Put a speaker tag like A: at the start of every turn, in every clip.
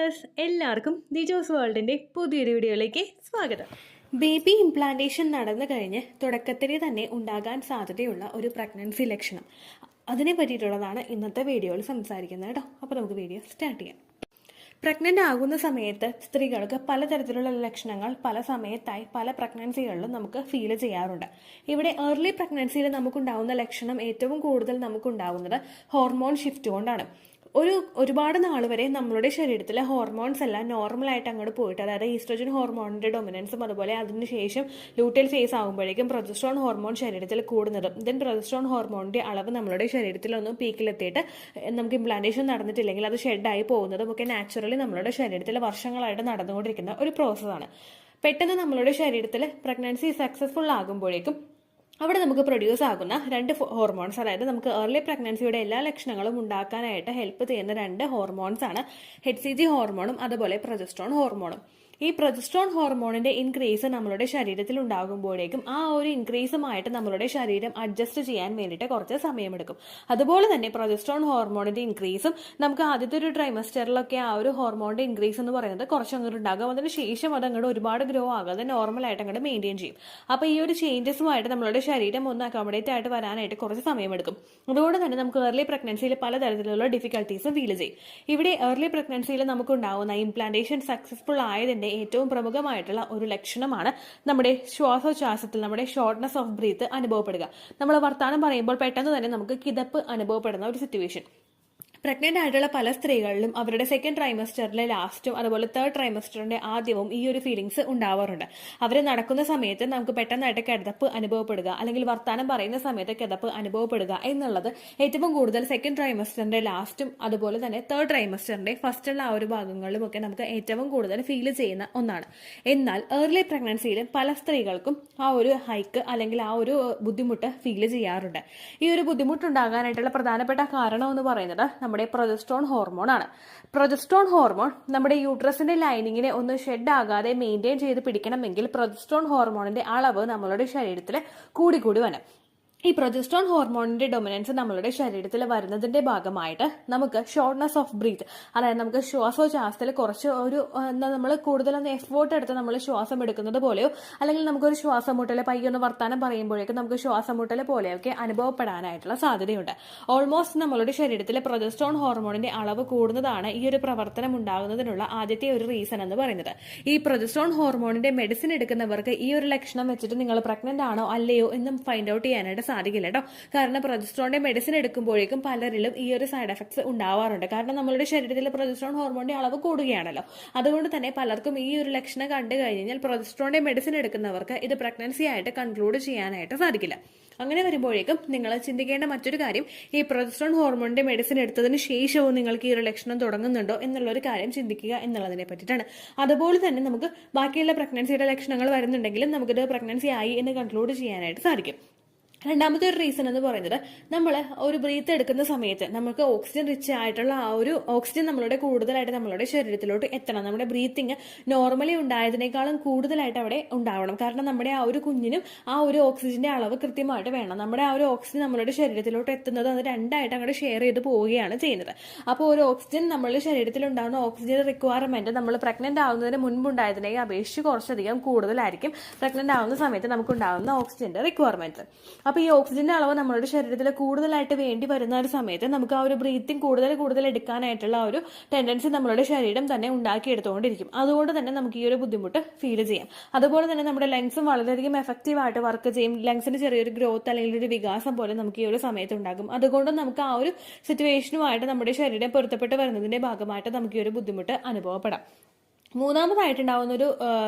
A: Viewers, എല്ലാവർക്കും ദിജോസ് വേൾഡിൻ്റെ പുതിയൊരു വീഡിയോയിലേക്ക് സ്വാഗതം. ബേബി ഇംപ്ലാന്റേഷൻ നടന്നു കഴിഞ്ഞ് തുടക്കത്തിൽ തന്നെ ഉണ്ടാകാൻ സാധ്യതയുള്ള ഒരു പ്രഗ്നൻസി ലക്ഷണം, അതിനെ പറ്റിയിട്ടുള്ളതാണ് ഇന്നത്തെ വീഡിയോയിൽ സംസാരിക്കുന്നത് കേട്ടോ. അപ്പോൾ നമുക്ക് വീഡിയോ സ്റ്റാർട്ട് ചെയ്യാം. പ്രഗ്നൻ്റ് ആകുന്ന സമയത്ത് സ്ത്രീകൾക്ക് പലതരത്തിലുള്ള ലക്ഷണങ്ങൾ പല സമയത്തായി പല പ്രഗ്നൻസികളിലും നമുക്ക് ഫീൽ ചെയ്യാറുണ്ട്. ഇവിടെ ഏർലി പ്രഗ്നൻസിയിൽ നമുക്കുണ്ടാകുന്ന ലക്ഷണം ഏറ്റവും കൂടുതൽ നമുക്കുണ്ടാകുന്നത് ഹോർമോൺ ഷിഫ്റ്റ് കൊണ്ടാണ്. ഒരുപാട് നാൾ വരെ നമ്മളുടെ ശരീരത്തിലെ ഹോർമോൺസ് എല്ലാം നോർമലായിട്ട് അങ്ങോട്ട് പോയിട്ട്, അതായത് ഈസ്ട്രോജൻ ഹോർമോണിന്റെ ഡൊമിനൻസും അതുപോലെ അതിനുശേഷം ലൂട്ടൽ ഫേസ് ആകുമ്പോഴേക്കും പ്രൊജസ്ട്രോൺ ഹോർമോൺ ശരീരത്തിൽ കൂടുന്നതും ദെൻ പ്രൊജസ്ട്രോൺ ഹോർമോണിന്റെ അളവ് നമ്മളുടെ ശരീരത്തിലൊന്നും പീക്കിലെത്തിയിട്ട് നമുക്ക് ഇംപ്ലാന്റേഷൻ നടന്നിട്ടില്ലെങ്കിൽ അത് ഷെഡായി പോകുന്നതും ഒക്കെ നാച്ചുറലി നമ്മളുടെ ശരീരത്തിൽ വർഷങ്ങളായിട്ട് നടന്നുകൊണ്ടിരിക്കുന്ന ഒരു പ്രോസസ്സാണ്. പെട്ടെന്ന് നമ്മളുടെ ശരീരത്തിൽ പ്രഗ്നൻസി സക്സസ്ഫുൾ ആകുമ്പോഴേക്കും അവിടെ നമുക്ക് പ്രൊഡ്യൂസ് ആകുന്ന രണ്ട് ഹോർമോൺസ്, അതായത് നമുക്ക് ഏർലി പ്രഗ്നൻസിയുടെ എല്ലാ ലക്ഷണങ്ങളും ഉണ്ടാക്കാനായിട്ട് ഹെൽപ്പ് ചെയ്യുന്ന രണ്ട് ഹോർമോൺസ് ആണ് HCG ഹോർമോണും അതുപോലെ പ്രൊജസ്ട്രോൺ ഹോർമോണും. ഈ പ്രൊജസ്ട്രോൺ ഹോർമോണിന്റെ ഇൻക്രീസ് നമ്മളുടെ ശരീരത്തിൽ ഉണ്ടാകുമ്പോഴേക്കും ആ ഒരു ഇൻക്രീസുമായിട്ട് നമ്മളുടെ ശരീരം അഡ്ജസ്റ്റ് ചെയ്യാൻ വേണ്ടിയിട്ട് കുറച്ച് സമയമെടുക്കും. അതുപോലെ തന്നെ പ്രൊജസ്ട്രോൺ ഹോർമോണിന്റെ ഇൻക്രീസും നമുക്ക് ആദ്യത്തെ ഒരു ട്രൈമസ്റ്ററിലൊക്കെ ആ ഒരു ഹോർമോണിന്റെ ഇൻക്രീസ് എന്ന് പറയുന്നത് കുറച്ചങ്ങോട്ട് ഉണ്ടാകും. അതിന് ശേഷം അത് അങ്ങോട്ട് ഒരുപാട് ഗ്രോ ആകാതെ നോർമലായിട്ട് അങ്ങോട്ട് മെയിൻറ്റെയിൻ ചെയ്യും. അപ്പോൾ ഈ ഒരു ചേഞ്ചസുമായിട്ട് നമ്മളുടെ ശരീരം ഒന്ന് അക്കോമഡേറ്റ് ആയിട്ട് വരാനായിട്ട് കുറച്ച് സമയമെടുക്കും. അതുകൊണ്ട് തന്നെ നമുക്ക് ഏർലി പ്രഗ്നൻസിയിൽ പലതരത്തിലുള്ള ഡിഫിക്കൽട്ടീസും ഫീൽ ചെയ്യും. ഇവിടെ ഏർലി പ്രഗ്നൻസിയിൽ നമുക്കുണ്ടാവുന്ന ഇംപ്ലാന്റേഷൻ സക്സസ്ഫുൾ ആയതിന്റെ ഏറ്റവും പ്രമുഖമായിട്ടുള്ള ഒരു ലക്ഷണമാണ് നമ്മുടെ ശ്വാസോച്ഛ്വാസത്തിൽ നമ്മുടെ ഷോർട്ട്നെസ് ഓഫ് ബ്രീത്ത് അനുഭവപ്പെടുക. നമ്മൾ വർത്താനം പറയുമ്പോൾ പെട്ടെന്ന് തന്നെ നമുക്ക് കിതപ്പ് അനുഭവപ്പെടുന്ന ഒരു സിറ്റുവേഷൻ. പ്രഗ്നന്റ് ആയിട്ടുള്ള പല സ്ത്രീകളിലും അവരുടെ സെക്കൻഡ് ട്രൈമസ്റ്ററിലെ ലാസ്റ്റും അതുപോലെ തേർഡ് ട്രൈമസ്റ്ററിന്റെ ആദ്യവും ഈ ഒരു ഫീലിംഗ്സ് ഉണ്ടാവാറുണ്ട്. അവർ നടക്കുന്ന സമയത്ത് നമുക്ക് പെട്ടെന്നായിട്ട് കിതപ്പ് അനുഭവപ്പെടുക, അല്ലെങ്കിൽ വർത്താനം പറയുന്ന സമയത്ത് കിതപ്പ് അനുഭവപ്പെടുക എന്നുള്ളത് ഏറ്റവും കൂടുതൽ സെക്കൻഡ് ട്രൈമസ്റ്ററിന്റെ ലാസ്റ്റും അതുപോലെ തന്നെ തേർഡ് ട്രൈമസ്റ്ററിന്റെ ഫസ്റ്റുള്ള ആ ഒരു ഭാഗങ്ങളിലും ഒക്കെ നമുക്ക് ഏറ്റവും കൂടുതൽ ഫീൽ ചെയ്യുന്ന ഒന്നാണ്. എന്നാൽ ഏർലി പ്രഗ്നൻസിയിലും പല സ്ത്രീകൾക്കും ആ ഒരു ഹൈക്ക് അല്ലെങ്കിൽ ആ ഒരു ബുദ്ധിമുട്ട് ഫീൽ ചെയ്യാറുണ്ട്. ഈ ഒരു ബുദ്ധിമുട്ടുണ്ടാകാനായിട്ടുള്ള പ്രധാനപ്പെട്ട കാരണം എന്ന് പറയുന്നത് നമ്മുടെ പ്രൊജസ്ട്രോൺ ഹോർമോൺ ആണ്. പ്രൊജസ്ട്രോൺ ഹോർമോൺ നമ്മുടെ യൂട്രസിന്റെ ലൈനിങ്ങിനെ ഒന്ന് ഷെഡ് ആകാതെ മെയിൻറ്റെയിൻ ചെയ്ത് പിടിക്കണമെങ്കിൽ പ്രൊജസ്ട്രോൺ ഹോർമോണിന്റെ അളവ് നമ്മളുടെ ശരീരത്തിൽ കൂടി വരും. ഈ പ്രൊജസ്ട്രോൺ ഹോർമോണിന്റെ ഡൊമിനൻസ് നമ്മളുടെ ശരീരത്തിൽ വരുന്നതിന്റെ ഭാഗമായിട്ട് നമുക്ക് ഷോർട്ട്നെസ് ഓഫ് ബ്രീത്ത്, അതായത് നമുക്ക് ശ്വാസോച്ഛ്വാസത്തിൽ കുറച്ച് ഒരു നമ്മൾ കൂടുതലൊന്ന് എഫേർട്ട് എടുത്ത് നമ്മൾ ശ്വാസം എടുക്കുന്നത് പോലെയോ അല്ലെങ്കിൽ നമുക്കൊരു ശ്വാസം മുട്ടൽ പയ്യൊന്ന് വർത്താനം പറയുമ്പോഴേക്കും നമുക്ക് ശ്വാസം മുട്ടൽ പോലെയൊക്കെ അനുഭവപ്പെടാനായിട്ടുള്ള സാധ്യതയുണ്ട്. ഓൾമോസ്റ്റ് നമ്മളുടെ ശരീരത്തിലെ പ്രൊജസ്ട്രോൺ ഹോർമോണിന്റെ അളവ് കൂടുന്നതാണ് ഈ ഒരു പ്രവർത്തനം ഉണ്ടാകുന്നതിനുള്ള ആദ്യത്തെ ഒരു റീസൺ എന്ന് പറയുന്നത്. ഈ പ്രൊജസ്ട്രോൺ ഹോർമോണിന്റെ മെഡിസിൻ എടുക്കുന്നവർക്ക് ഈ ഒരു ലക്ഷണം വെച്ചിട്ട് നിങ്ങൾ പ്രഗ്നന്റ് ആണോ അല്ലയോ എന്നും ഫൈൻഡ് ഔട്ട് ചെയ്യാനായിട്ട് സാധിക്കില്ല കേട്ടോ. കാരണം പ്രൊജസ്ട്രോണിന്റെ മെഡിസിൻ എടുക്കുമ്പോഴേക്കും പലരിലും ഈ ഒരു സൈഡ് എഫക്ട്സ് ഉണ്ടാവാറുണ്ട്. കാരണം നമ്മളുടെ ശരീരത്തിൽ പ്രൊജസ്ട്രോൺ ഹോർമോണിന്റെ അളവ് കൂടുകയാണല്ലോ. അതുകൊണ്ട് തന്നെ പലർക്കും ഈ ഒരു ലക്ഷണം കണ്ടു കഴിഞ്ഞാൽ പ്രൊജസ്ട്രോണിന്റെ മെഡിസിൻ എടുക്കുന്നവർക്ക് ഇത് പ്രഗ്നൻസി ആയിട്ട് കൺക്ലൂഡ് ചെയ്യാനായിട്ട് സാധിക്കില്ല. അങ്ങനെ വരുമ്പോഴേക്കും നിങ്ങൾ ചിന്തിക്കേണ്ട മറ്റൊരു കാര്യം, ഈ പ്രൊജസ്ട്രോൺ ഹോർമോണിന്റെ മെഡിസിൻ എടുത്തതിന് ശേഷവും നിങ്ങൾക്ക് ഈ ഒരു ലക്ഷണം തുടങ്ങുന്നുണ്ടോ എന്നുള്ളൊരു കാര്യം ചിന്തിക്കുക എന്നുള്ളതിനെ പറ്റിയിട്ടാണ്. അതുപോലെ തന്നെ നമുക്ക് ബാക്കിയുള്ള പ്രഗ്നൻസിയുടെ ലക്ഷണങ്ങൾ വരുന്നുണ്ടെങ്കിലും നമുക്കിത് പ്രഗ്നൻസി ആയി എന്ന് കൺക്ലൂഡ് ചെയ്യാനായിട്ട് സാധിക്കും. രണ്ടാമത്തെ ഒരു റീസൺ എന്ന് പറയുന്നത്, നമ്മൾ ഒരു ബ്രീത്ത് എടുക്കുന്ന സമയത്ത് നമുക്ക് ഓക്സിജൻ റിച്ച് ആയിട്ടുള്ള ആ ഒരു ഓക്സിജൻ നമ്മളുടെ കൂടുതലായിട്ട് നമ്മളുടെ ശരീരത്തിലോട്ട് എത്തണം. നമ്മുടെ ബ്രീത്തിങ് നോർമലി ഉണ്ടായതിനേക്കാളും കൂടുതലായിട്ട് അവിടെ ഉണ്ടാവണം. കാരണം നമ്മുടെ ആ ഒരു കുഞ്ഞിനും ആ ഒരു ഓക്സിജന്റെ അളവ് കൃത്യമായിട്ട് വേണം. നമ്മുടെ ആ ഒരു ഓക്സിജൻ നമ്മളുടെ ശരീരത്തിലോട്ട് എത്തുന്നത് അത് രണ്ടായിട്ട് അങ്ങോട്ട് ഷെയർ ചെയ്ത് പോവുകയാണ് ചെയ്യുന്നത്. അപ്പോൾ ഒരു ഓക്സിജൻ നമ്മളുടെ ശരീരത്തിൽ ഉണ്ടാകുന്ന ഓക്സിജൻ റിക്വയർമെന്റ് നമ്മൾ പ്രഗ്നന്റ് ആവുന്നതിന് മുൻപുണ്ടായതിനെ അപേക്ഷിച്ച് കുറച്ചധികം കൂടുതലായിരിക്കും പ്രഗ്നന്റ് ആവുന്ന സമയത്ത് നമുക്കുണ്ടാകുന്ന ഓക്സിജന്റെ റിക്വയർമെന്റ്. അപ്പോൾ ഈ ഓക്സിജന്റെ അളവ് നമ്മുടെ ശരീരത്തിൽ കൂടുതലായിട്ട് വേണ്ടി വരുന്ന ഒരു സമയത്ത് നമുക്ക് ആ ഒരു ബ്രീത്തിങ് കൂടുതൽ എടുക്കാനായിട്ടുള്ള ഒരു ടെൻഡൻസി നമ്മളുടെ ശരീരം തന്നെ ഉണ്ടാക്കിയെടുത്തുകൊണ്ടിരിക്കും. അതുകൊണ്ട് തന്നെ നമുക്ക് ഈ ഒരു ബുദ്ധിമുട്ട് ഫീൽ ചെയ്യാം. അതുപോലെ തന്നെ നമ്മുടെ ലങ്സും വളരെയധികം എഫക്റ്റീവായിട്ട് വർക്ക് ചെയ്യും. ലങ്സിന് ചെറിയൊരു ഗ്രോത്ത് അല്ലെങ്കിൽ ഒരു വികാസം പോലെ നമുക്ക് ഈ ഒരു സമയത്ത് ഉണ്ടാകും. അതുകൊണ്ട് നമുക്ക് ആ ഒരു സിറ്റുവേഷനുമായിട്ട് നമ്മുടെ ശരീരം പൊരുത്തപ്പെട്ട് വരുന്നതിന്റെ ഭാഗമായിട്ട് നമുക്ക് ഈ ഒരു ബുദ്ധിമുട്ട് അനുഭവപ്പെടാം. മൂന്നാമതായിട്ടുണ്ടാകുന്ന ഒരു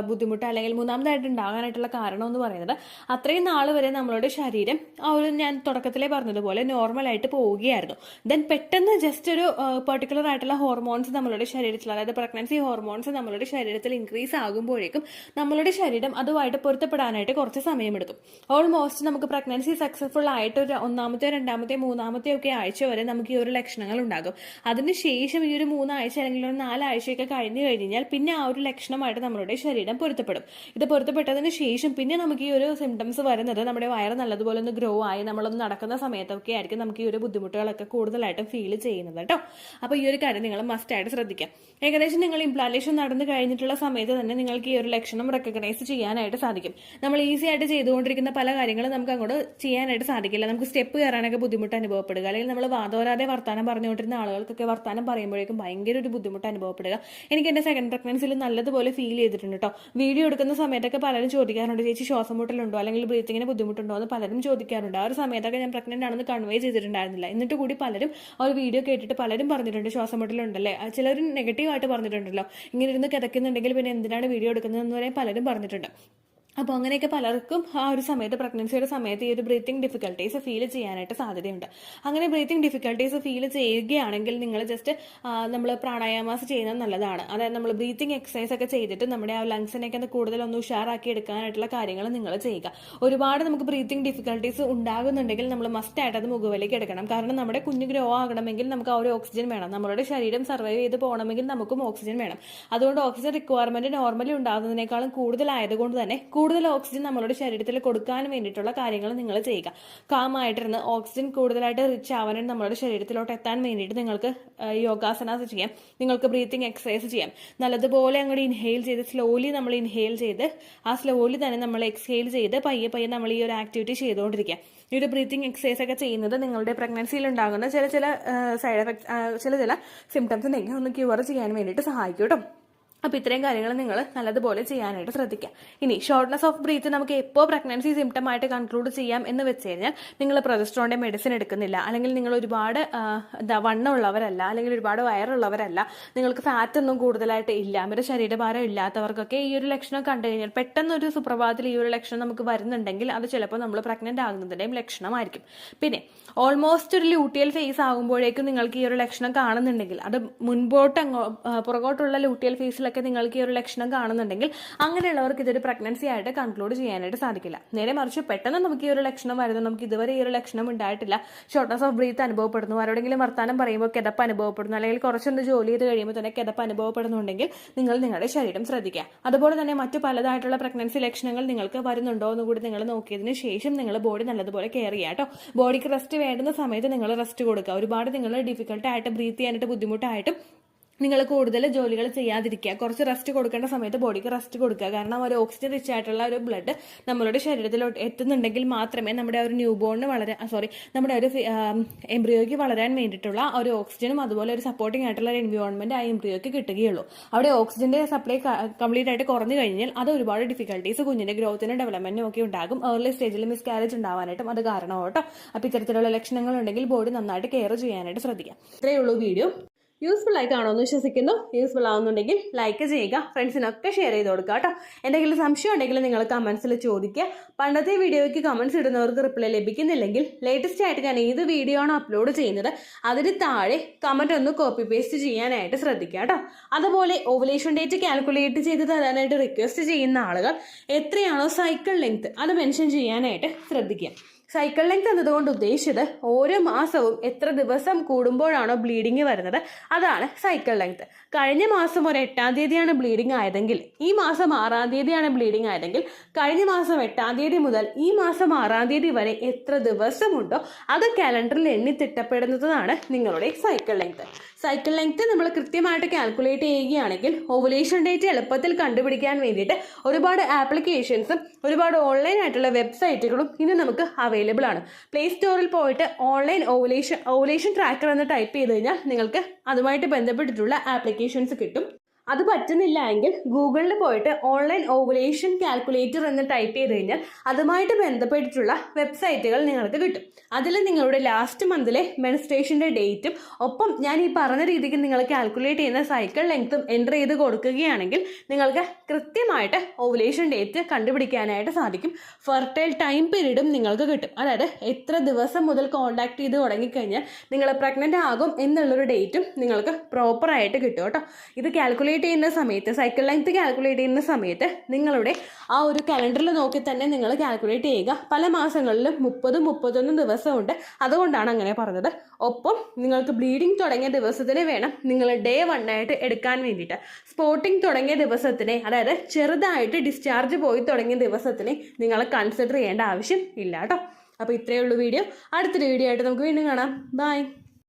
A: ബുദ്ധിമുട്ട് അല്ലെങ്കിൽ മൂന്നാമതായിട്ട് ഉണ്ടാകാനായിട്ടുള്ള കാരണം എന്ന് പറയുന്നത്, അത്രയും നാൾ വരെ നമ്മളുടെ ശരീരം ആ ഒരു ഞാൻ തുടക്കത്തിലേ പറഞ്ഞതുപോലെ നോർമലായിട്ട് പോവുകയായിരുന്നു. ദെൻ പെട്ടെന്ന് ജസ്റ്റ് ഒരു പെർട്ടിക്കുലർ ആയിട്ടുള്ള ഹോർമോൺസ് നമ്മളുടെ ശരീരത്തിൽ, അതായത് പ്രഗ്നൻസി ഹോർമോൺസ് നമ്മളുടെ ശരീരത്തിൽ ഇൻക്രീസ് ആകുമ്പോഴേക്കും നമ്മളുടെ ശരീരം അതുമായിട്ട് പൊരുത്തപ്പെടാനായിട്ട് കുറച്ച് സമയമെടുക്കും. ഓൾമോസ്റ്റ് നമുക്ക് പ്രഗ്നൻസി സക്സസ്ഫുൾ ആയിട്ട് ഒരു ഒന്നാമത്തെ രണ്ടാമത്തെ മൂന്നാമത്തെ ഒക്കെ ആഴ്ച വരെ നമുക്ക് ഈ ഒരു ലക്ഷണങ്ങൾ ഉണ്ടാകും. അതിനുശേഷം ഈ ഒരു 3 ആഴ്ച അല്ലെങ്കിൽ ഒരു 4 ആഴ്ചയൊക്കെ കഴിഞ്ഞു കഴിഞ്ഞാൽ പിന്നെ ആ ഒരു ലക്ഷണമായിട്ട് നമ്മളുടെ ശരീരം പൊരുത്തപ്പെടും. ഇത് പൊരുത്തപ്പെട്ടതിന് ശേഷം പിന്നെ നമുക്ക് ഈ ഒരു സിംറ്റംസ് വരുന്നത് നമ്മുടെ വയറ് നല്ലതുപോലെ ഒന്ന് ഗ്രോ ആയി നമ്മളൊന്ന് നടക്കുന്ന സമയത്തൊക്കെ ആയിരിക്കും നമുക്ക് ഈ ഒരു ബുദ്ധിമുട്ടുകളൊക്കെ കൂടുതലായിട്ടും ഫീൽ ചെയ്യുന്നത് കേട്ടോ. അപ്പോൾ ഈ ഒരു കാര്യം നിങ്ങൾ മസ്റ്റായിട്ട് ശ്രദ്ധിക്കാം. ഏകദേശം നിങ്ങൾ ഇംപ്ലാന്റേഷൻ നടന്നു കഴിഞ്ഞിട്ടുള്ള സമയത്ത് തന്നെ നിങ്ങൾക്ക് ഈ ഒരു ലക്ഷണം റെക്കഗ്നൈസ് ചെയ്യാനായിട്ട് സാധിക്കും. നമ്മൾ ഈസി ആയിട്ട് ചെയ്തുകൊണ്ടിരിക്കുന്ന പല കാര്യങ്ങളും നമുക്ക് അങ്ങോട്ട് ചെയ്യാനായിട്ട് സാധിക്കില്ല. നമുക്ക് സ്റ്റെപ്പ് കയറാനൊക്കെ ബുദ്ധിമുട്ട് അനുഭവപ്പെടുക, അല്ലെങ്കിൽ നമ്മൾ വാദോരാതെ വർത്താനം പറഞ്ഞുകൊണ്ടിരുന്ന ആളുകൾക്കൊക്കെ വർത്താനം പറയുമ്പോഴേക്കും ഭയങ്കര ഒരു ബുദ്ധിമുട്ട് അനുഭവപ്പെടുക. എനിക്ക് എൻ്റെ സെക്കൻഡ് പ്രഗ്നൻസിയിൽ നല്ലതുപോലെ ഫീൽ ചെയ്തിട്ടുണ്ട് കേട്ടോ. വീഡിയോ എടുക്കുന്ന സമയത്തൊക്കെ പലരും ചോദിക്കാറുണ്ട്, ചേച്ചി ശ്വാസം മുട്ടലുണ്ടോ അല്ലെങ്കിൽ ബ്രീത്തിങ്ങിന് ബുദ്ധിമുട്ടുണ്ടോ എന്ന് പലരും ചോദിക്കാറുണ്ട്. ആ ഒരു സമയത്തൊക്കെ ഞാൻ പ്രഗ്നന്റ് ആണെന്ന് കൺവേ ചെയ്തിട്ടുണ്ടായിരുന്നില്ല. എന്നിട്ട് കൂടി പലരും ആ ഒരു വീഡിയോ കേട്ടിട്ട് പലരും പറഞ്ഞിട്ടുണ്ട് ശ്വാസം മുട്ടലുണ്ടല്ലേ. ചിലർ നെഗറ്റീവായിട്ട് പറഞ്ഞിട്ടുണ്ടല്ലോ, ഇങ്ങനെ ഇരുന്ന് കിടക്കുന്നുണ്ടെങ്കിൽ പിന്നെ എന്തിനാണ് വീഡിയോ എടുക്കുന്നതെന്ന് വരെ പലരും പറഞ്ഞിട്ടുണ്ട്. അപ്പോൾ അങ്ങനെയൊക്കെ പലർക്കും ആ ഒരു സമയത്ത് പ്രഗ്നൻസിയുടെ സമയത്ത് ഈ ഒരു ബ്രീത്തിങ് ഡിഫിക്കൽട്ടീസ് ഫീൽ ചെയ്യാനായിട്ട് സാധ്യതയുണ്ട്. അങ്ങനെ ബ്രീത്തിങ് ഡിഫിക്കൽട്ടീസ് ഫീൽ ചെയ്യുകയാണെങ്കിൽ നിങ്ങൾ ജസ്റ്റ് നമ്മൾ പ്രാണായാമാസ് ചെയ്യുന്നത് നല്ലതാണ്. അതായത് നമ്മൾ ബ്രീത്തിങ് എക്സസൈസ് ഒക്കെ ചെയ്തിട്ട് നമ്മുടെ ആ ലങ്സിനെയൊക്കെ കൂടുതലൊന്ന് ഉഷാറാക്കി എടുക്കാനായിട്ടുള്ള കാര്യങ്ങൾ നിങ്ങൾ ചെയ്യുക. ഒരുപാട് നമുക്ക് ബ്രീത്തിങ് ഡിഫിക്കൽട്ടീസ് ഉണ്ടാകുന്നുണ്ടെങ്കിൽ നമ്മൾ മസ്റ്റായിട്ട് അത് മുഖവിലേക്ക് എടുക്കണം. കാരണം നമ്മുടെ കുഞ്ഞ് ഗ്രോ ആകണമെങ്കിൽ നമുക്ക് ആ ഒരു ഓക്സിജൻ വേണം. നമ്മുടെ ശരീരം സർവൈവ് ചെയ്ത് പോകണമെങ്കിൽ നമുക്കും ഓക്സിജൻ വേണം. അതുകൊണ്ട് ഓക്സിജൻ റിക്വയർമെന്റ് നോർമലി ഉണ്ടാകുന്നതിനേക്കാളും കൂടുതലായതുകൊണ്ട് തന്നെ കൂടുതൽ ഓക്സിജൻ നമ്മളുടെ ശരീരത്തിൽ കൊടുക്കാൻ വേണ്ടിയിട്ടുള്ള കാര്യങ്ങൾ നിങ്ങൾ ചെയ്യുക. കാമായിട്ടിരുന്ന് ഓക്സിജൻ കൂടുതലായിട്ട് റിച്ച് ആവാനും നമ്മളുടെ ശരീരത്തിലോട്ട് എത്താൻ വേണ്ടിയിട്ട് നിങ്ങൾക്ക് യോഗാസനാസ് ചെയ്യാം, നിങ്ങൾക്ക് ബ്രീത്തിങ് എക്സസൈസ് ചെയ്യാം. നല്ലതുപോലെ അങ്ങോട്ട് ഇൻഹെയിൽ ചെയ്ത് സ്ലോലി നമ്മൾ ഇൻഹെയിൽ ചെയ്ത് ആ സ്ലോലി തന്നെ നമ്മൾ എക്സ്ഹെയിൽ ചെയ്ത് പയ്യെ പയ്യെ നമ്മൾ ഈ ഒരു ആക്ടിവിറ്റി ചെയ്തുകൊണ്ടിരിക്കുക. ഈ ഒരു ബ്രീത്തിങ് എക്സസൈസ് ഒക്കെ ചെയ്യുന്നത് നിങ്ങളുടെ പ്രഗ്നൻസിയിൽ ഉണ്ടാകുന്ന ചില സൈഡ് എഫക്ട്സ് ചില സിംറ്റംസ് ഉണ്ടെങ്കിൽ ഒന്ന് ക്യൂർ ചെയ്യാൻ വേണ്ടിയിട്ട് സഹായിക്കും കേട്ടോ. അപ്പോൾ ഇത്രയും കാര്യങ്ങൾ നിങ്ങൾ നല്ലതുപോലെ ചെയ്യാനായിട്ട് ശ്രദ്ധിക്കുക. ഇനി ഷോർട്ട്നെസ് ഓഫ് ബ്രീത്ത് നമുക്ക് എപ്പോൾ പ്രഗ്നൻസി സിംറ്റം ആയിട്ട് കൺക്ലൂഡ് ചെയ്യാം എന്ന് വെച്ച് കഴിഞ്ഞാൽ നിങ്ങൾ പ്രൊജസ്ട്രോണിന്റെ മെഡിസിൻ എടുക്കുന്നില്ല, അല്ലെങ്കിൽ നിങ്ങൾ ഒരുപാട് വണ്ണമുള്ളവരല്ല, അല്ലെങ്കിൽ ഒരുപാട് വയറുള്ളവരല്ല, നിങ്ങൾക്ക് ഫാറ്റ് ഒന്നും കൂടുതലായിട്ട് ഇല്ല, അവരുടെ ശരീരഭാരം ഇല്ലാത്തവർക്കൊക്കെ ഈ ഒരു ലക്ഷണം കണ്ടു കഴിഞ്ഞാൽ പെട്ടെന്നൊരു സുപ്രഭാതത്തിൽ ഈ ഒരു ലക്ഷണം നമുക്ക് വരുന്നുണ്ടെങ്കിൽ അത് ചിലപ്പോൾ നമ്മൾ പ്രഗ്നന്റ് ആകുന്നതിൻ്റെയും ലക്ഷണമായിരിക്കും. പിന്നെ ഓൾമോസ്റ്റ് ഒരു ലൂട്ടിയൽ ഫേസ് ആകുമ്പോഴേക്കും നിങ്ങൾക്ക് ഈ ഒരു ലക്ഷണം കാണുന്നുണ്ടെങ്കിൽ, അത് മുൻപോട്ട് പുറകോട്ടുള്ള ലൂട്ടിയൽ ഫേസിൽ നിങ്ങൾക്ക് ഈ ഒരു ലക്ഷണം കാണുന്നുണ്ടെങ്കിൽ അങ്ങനെയുള്ളവർക്ക് ഇതൊരു പ്രഗ്നൻസി ആയിട്ട് കൺക്ലൂഡ് ചെയ്യാനായിട്ട് സാധിക്കില്ല. നേരെ മറിച്ച് പെട്ടെന്ന് നമുക്ക് ഈ ഒരു ലക്ഷണം വരുന്നു, നമുക്ക് ഇതുവരെ ഈ ഒരു ലക്ഷണം ഉണ്ടായിട്ടില്ല, ഷോർട്ട്നെസ് ഓഫ് ബ്രീത്ത് അനുഭവപ്പെടുന്നു, ആരോടെങ്കിലും വർത്താനം പറയുമ്പോൾ കിതപ്പ് അനുഭവപ്പെടുന്നു, അല്ലെങ്കിൽ കുറച്ചൊന്ന് ജോലി ചെയ്ത് കഴിയുമ്പോൾ തന്നെ കിതപ്പ് അനുഭവപ്പെടുന്നുണ്ടെങ്കിൽ നിങ്ങൾ നിങ്ങളുടെ ശരീരം ശ്രദ്ധിക്കുക. അതുപോലെ തന്നെ മറ്റു പലതായിട്ടുള്ള പ്രഗ്നൻസി ലക്ഷണങ്ങൾ നിങ്ങൾക്ക് വരുന്നുണ്ടോ എന്ന് കൂടി നിങ്ങൾ നോക്കിയതിന് ശേഷം നിങ്ങൾ ബോഡി നല്ലതുപോലെ കെയർ ചെയ്യുക കേട്ടോ. ബോഡിക്ക് റെസ്റ്റ് വേണ്ടുന്ന സമയത്ത് നിങ്ങൾ റെസ്റ്റ് കൊടുക്കുക. ഒരുപാട് നിങ്ങൾ ഡിഫിക്കൽട്ടായിട്ട് ബ്രീത്ത് ചെയ്യാനായിട്ട് ബുദ്ധിമുട്ടായിട്ടും നിങ്ങൾ കൂടുതൽ ജോലികൾ ചെയ്യാതിരിക്കുക. കുറച്ച് റെസ്റ്റ് കൊടുക്കേണ്ട സമയത്ത് ബോഡിക്ക് റെസ്റ്റ് കൊടുക്കുക. കാരണം ഒരു ഓക്സിജൻ റിച്ച് ആയിട്ടുള്ള ഒരു ബ്ലഡ് നമ്മളുടെ ശരീരത്തിലോട്ട് എത്തുന്നുണ്ടെങ്കിൽ മാത്രമേ നമ്മുടെ ഒരു ന്യൂ ബോണിന് നമ്മുടെ ഒരു എംബ്രിയോയ്ക്ക് വളരാൻ വേണ്ടിയിട്ടുള്ള ഒരു ഓക്സിജനും അതുപോലെ ഒരു സപ്പോർട്ടിംഗ് ആയിട്ടുള്ള ഒരു എൻവയോൺമെന്റ് ആ എംബ്രിയോയ്ക്ക് കിട്ടുകയുള്ളൂ. അവിടെ ഓക്സിജന്റെ സപ്ലൈ കംപ്ലീറ്റ് ആയിട്ട് കുറഞ്ഞു കഴിഞ്ഞാൽ അത് ഒരുപാട് ഡിഫിക്കൽട്ടീസ് കുഞ്ഞിന്റെ ഗ്രോത്തിനും ഡെവലപ്മെന്റിനും ഒക്കെ ഉണ്ടാകും. ഏർലി സ്റ്റേജിൽ മിസ്കാരേജ് ഉണ്ടാവാനായിട്ടും അത് കാരണമാവട്ടോ. അപ്പോൾ ഇത്തരത്തിലുള്ള ലക്ഷണങ്ങൾ ഉണ്ടെങ്കിൽ ബോഡി നന്നായിട്ട് കെയർ ചെയ്യാനായിട്ട് ശ്രദ്ധിക്കാം. ഇത്രയേ ഉള്ളൂ വീഡിയോ. യൂസ്ഫുൾ ആയി കാണുമെന്ന് വിശ്വസിക്കുന്നു. യൂസ്ഫുൾ ആവുന്നുണ്ടെങ്കിൽ ലൈക്ക് ചെയ്യുക, ഫ്രണ്ട്സിനൊക്കെ ഷെയർ ചെയ്ത് കൊടുക്കുക കേട്ടോ. എന്തെങ്കിലും സംശയം ഉണ്ടെങ്കിൽ നിങ്ങൾ കമൻസിൽ ചോദിക്കുക. പണ്ടത്തെ വീഡിയോയ്ക്ക് കമൻസ് ഇടുന്നവർക്ക് റിപ്ലൈ ലഭിക്കുന്നില്ലെങ്കിൽ ലേറ്റസ്റ്റ് ആയിട്ട് ഞാൻ ഏത് വീഡിയോ ആണോ അപ്ലോഡ് ചെയ്യുന്നത് അതിന് താഴെ കമൻറ്റ് ഒന്ന് കോപ്പി പേസ്റ്റ് ചെയ്യാനായിട്ട് ശ്രദ്ധിക്കുക കേട്ടോ. അതുപോലെ ഓവുലേഷൻ ഡേറ്റ് കാൽക്കുലേറ്റ് ചെയ്ത് തരാനായിട്ട് റിക്വസ്റ്റ് ചെയ്യുന്ന ആളുകൾ എത്രയാണോ സൈക്കിൾ ലെങ്ത് അത് മെൻഷൻ ചെയ്യാനായിട്ട് ശ്രദ്ധിക്കുക. സൈക്കിൾ ലെങ്ത് എന്നതുകൊണ്ട് ഉദ്ദേശിച്ചത് ഓരോ മാസവും എത്ര ദിവസം കൂടുമ്പോഴാണോ ബ്ലീഡിങ് വരുന്നത് അതാണ് സൈക്കിൾ ലെങ്ത്. കഴിഞ്ഞ മാസം ഒരു 8-ാം തീയതിയാണ് ബ്ലീഡിങ് ആയതെങ്കിൽ ഈ മാസം 6-ാം തീയതിയാണ് ബ്ലീഡിങ് ആയതെങ്കിൽ കഴിഞ്ഞ മാസം 8-ാം തീയതി മുതൽ ഈ മാസം 6-ാം തീയതി വരെ എത്ര ദിവസമുണ്ടോ അത് കാലണ്ടറിൽ എണ്ണി തിട്ടപ്പെടുന്നതാണ് നിങ്ങളുടെ സൈക്കിൾ ലെങ്ത്. സൈക്കിൾ ലെങ്ത് നമ്മൾ കൃത്യമായിട്ട് കാൽക്കുലേറ്റ് ചെയ്യുകയാണെങ്കിൽ ഓവുലേഷൻ ഡേറ്റ് എളുപ്പത്തിൽ കണ്ടുപിടിക്കാൻ വേണ്ടിയിട്ട് ഒരുപാട് ആപ്ലിക്കേഷൻസും ഒരുപാട് ഓൺലൈൻ ആയിട്ടുള്ള വെബ്സൈറ്റുകളും ഇന്ന് നമുക്ക് അവൈലബിൾ ആണ്. പ്ലേ സ്റ്റോറിൽ പോയിട്ട് ഓൺലൈൻ ഓവുലേഷൻ ട്രാക്കർ എന്ന് ടൈപ്പ് ചെയ്ത് കഴിഞ്ഞാൽ നിങ്ങൾക്ക് അതുമായിട്ട് ബന്ധപ്പെട്ടിട്ടുള്ള ആപ്ലിക്കേഷൻസ് കിട്ടും. അത് പറ്റുന്നില്ല എങ്കിൽ ഗൂഗിളിൽ പോയിട്ട് ഓൺലൈൻ ഓവുലേഷൻ കാൽക്കുലേറ്റർ എന്ന് ടൈപ്പ് ചെയ്ത് കഴിഞ്ഞാൽ അതുമായിട്ട് ബന്ധപ്പെട്ടിട്ടുള്ള വെബ്സൈറ്റുകൾ നിങ്ങൾക്ക് കിട്ടും. അതിൽ നിങ്ങളുടെ ലാസ്റ്റ് മന്തിലെ മെൻസ്ട്രേഷൻ്റെ ഡേറ്റും ഒപ്പം ഞാൻ ഈ പറഞ്ഞ രീതിക്ക് നിങ്ങൾ കാൽക്കുലേറ്റ് ചെയ്യുന്ന സൈക്കിൾ ലെങ്ത്തും എൻ്റർ ചെയ്ത് കൊടുക്കുകയാണെങ്കിൽ നിങ്ങൾക്ക് കൃത്യമായിട്ട് ഓവുലേഷൻ ഡേറ്റ് കണ്ടുപിടിക്കാനായിട്ട് സാധിക്കും. ഫെർട്ടൈൽ ടൈം പീരീഡും നിങ്ങൾക്ക് കിട്ടും. അതായത് എത്ര ദിവസം മുതൽ കോൺടാക്ട് ചെയ്ത് തുടങ്ങിക്കഴിഞ്ഞാൽ നിങ്ങൾ പ്രഗ്നൻ്റ് ആകും എന്നുള്ളൊരു ഡേറ്റും നിങ്ങൾക്ക് പ്രോപ്പറായിട്ട് കിട്ടും കേട്ടോ. ഇത് കാൽക്കുലേറ്റ് കാൽക്കുലേറ്റ് ചെയ്യുന്ന സമയത്ത്, സൈക്കിൾ ലെങ്ത് കാൽക്കുലേറ്റ് ചെയ്യുന്ന സമയത്ത് നിങ്ങളുടെ ആ ഒരു കലണ്ടറിൽ നോക്കി തന്നെ നിങ്ങൾ കാൽക്കുലേറ്റ് ചെയ്യുക. പല മാസങ്ങളിലും 30-31 ദിവസമുണ്ട്, അതുകൊണ്ടാണ് അങ്ങനെ പറഞ്ഞത്. ഒപ്പം നിങ്ങൾക്ക് ബ്ലീഡിങ് തുടങ്ങിയ ദിവസത്തിന് വേണം നിങ്ങൾ ഡേ 1 ആയിട്ട് എടുക്കാൻ വേണ്ടിയിട്ട്. സ്പോട്ടിങ് തുടങ്ങിയ ദിവസത്തിനെ, അതായത് ചെറുതായിട്ട് ഡിസ്ചാർജ് പോയി തുടങ്ങിയ ദിവസത്തിനെ നിങ്ങൾ കൺസിഡർ ചെയ്യേണ്ട ആവശ്യം ഇല്ല കേട്ടോ. അപ്പോൾ ഇത്രയേ ഉള്ളൂ വീഡിയോ. അടുത്തൊരു വീഡിയോ ആയിട്ട് നമുക്ക് വീണ്ടും കാണാം. ബൈ.